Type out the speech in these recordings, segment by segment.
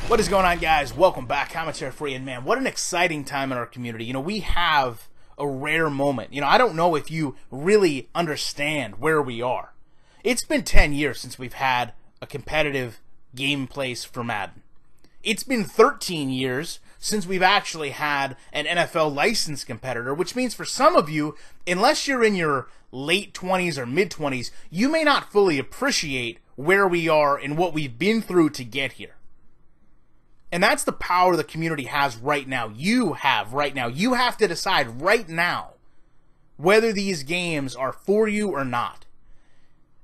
What is going on, guys? Welcome back. Commentary Free, and man, what an exciting time in our community. You know, we have a rare moment. You know, I don't know if you really understand where we are. It's been 10 years since we've had a competitive game place for Madden. It's been 13 years since we've actually had an NFL licensed competitor, which means for some of you, unless you're in your late 20s or mid 20s, you may not fully appreciate where we are and what we've been through to get here. And that's the power the community has right now. You have right now. You have to decide right now whether these games are for you or not.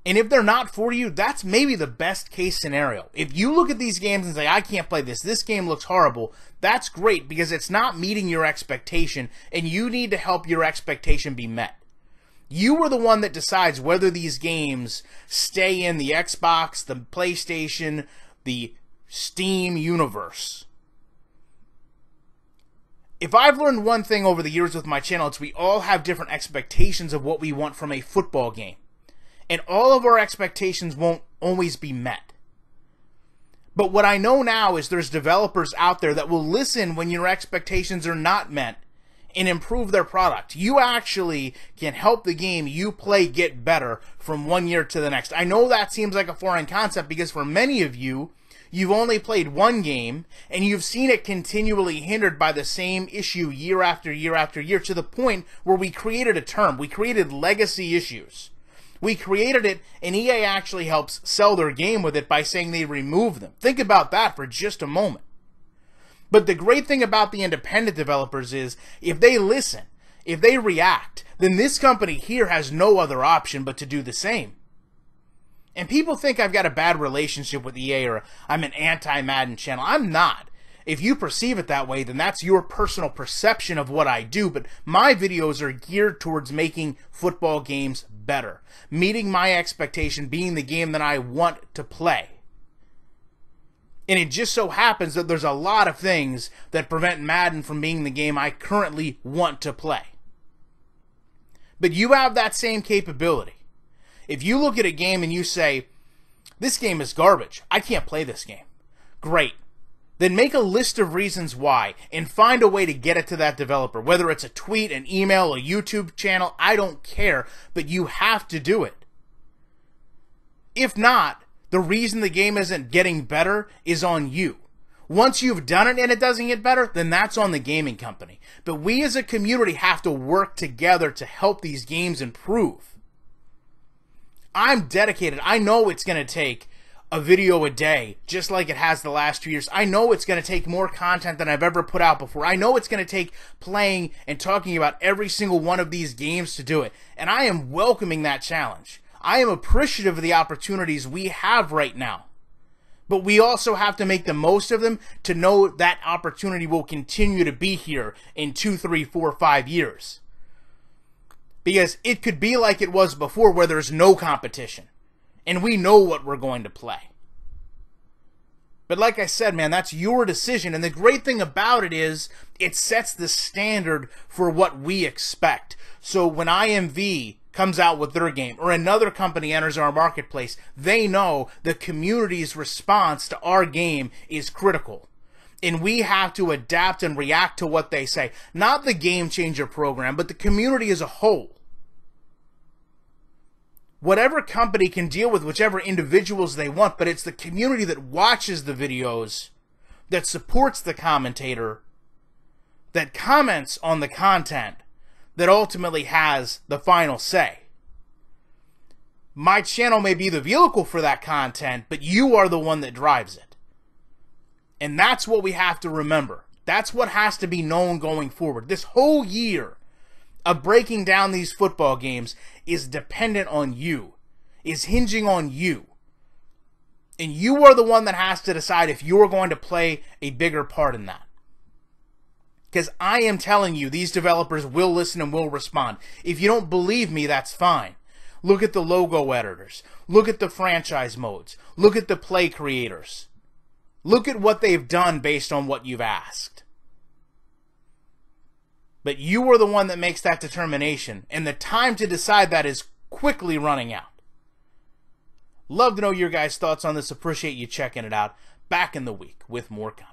And if they're not for you, that's maybe the best case scenario. If you look at these games and say, I can't play this game looks horrible, that's great because it's not meeting your expectation and you need to help your expectation be met. You are the one that decides whether these games stay in the Xbox, the PlayStation, the Steam universe. If I've learned one thing over the years with my channel, it's we all have different expectations of what we want from a football game. And all of our expectations won't always be met. But what I know now is there's developers out there that will listen when your expectations are not met and improve their product. You actually can help the game you play get better from one year to the next. I know that seems like a foreign concept because for many of you, you've only played one game, and you've seen it continually hindered by the same issue year after year after year, to the point where we created a term. We created legacy issues. We created it, and EA actually helps sell their game with it by saying they remove them. Think about that for just a moment. But the great thing about the independent developers is, if they listen, if they react, then this company here has no other option but to do the same. And people think I've got a bad relationship with EA or I'm an anti-Madden channel. I'm not. If you perceive it that way, then that's your personal perception of what I do. But my videos are geared towards making football games better. Meeting my expectation, being the game that I want to play. And it just so happens that there's a lot of things that prevent Madden from being the game I currently want to play. But you have that same capability. If you look at a game and you say, this game is garbage, I can't play this game. Great. Then make a list of reasons why and find a way to get it to that developer. Whether it's a tweet, an email, a YouTube channel, I don't care, but you have to do it. If not, the reason the game isn't getting better is on you. Once you've done it and it doesn't get better, then that's on the gaming company. But we as a community have to work together to help these games improve. I'm dedicated. I know it's going to take a video a day, just like it has the last 2 years. I know it's going to take more content than I've ever put out before. I know it's going to take playing and talking about every single one of these games to do it. And I am welcoming that challenge. I am appreciative of the opportunities we have right now. But we also have to make the most of them to know that opportunity will continue to be here in 2, 3, 4, 5 years. Because it could be like it was before where there's no competition. And we know what we're going to play. But like I said, man, that's your decision. And the great thing about it is it sets the standard for what we expect. So when IMV comes out with their game or another company enters our marketplace, they know the community's response to our game is critical. And we have to adapt and react to what they say. Not the Game Changer program, but the community as a whole. Whatever company can deal with whichever individuals they want, but it's the community that watches the videos, that supports the commentator, that comments on the content, that ultimately has the final say. My channel may be the vehicle for that content, but you are the one that drives it. And that's what we have to remember. That's what has to be known going forward. This whole year of breaking down these football games is dependent on you, is hinging on you. And you are the one that has to decide if you're going to play a bigger part in that. Because I am telling you, these developers will listen and will respond. If you don't believe me, that's fine. Look at the logo editors. Look at the franchise modes. Look at the play creators. Look at what they've done based on what you've asked. But you are the one that makes that determination, and the time to decide that is quickly running out. Love to know your guys' thoughts on this. Appreciate you checking it out. back in the week with more content.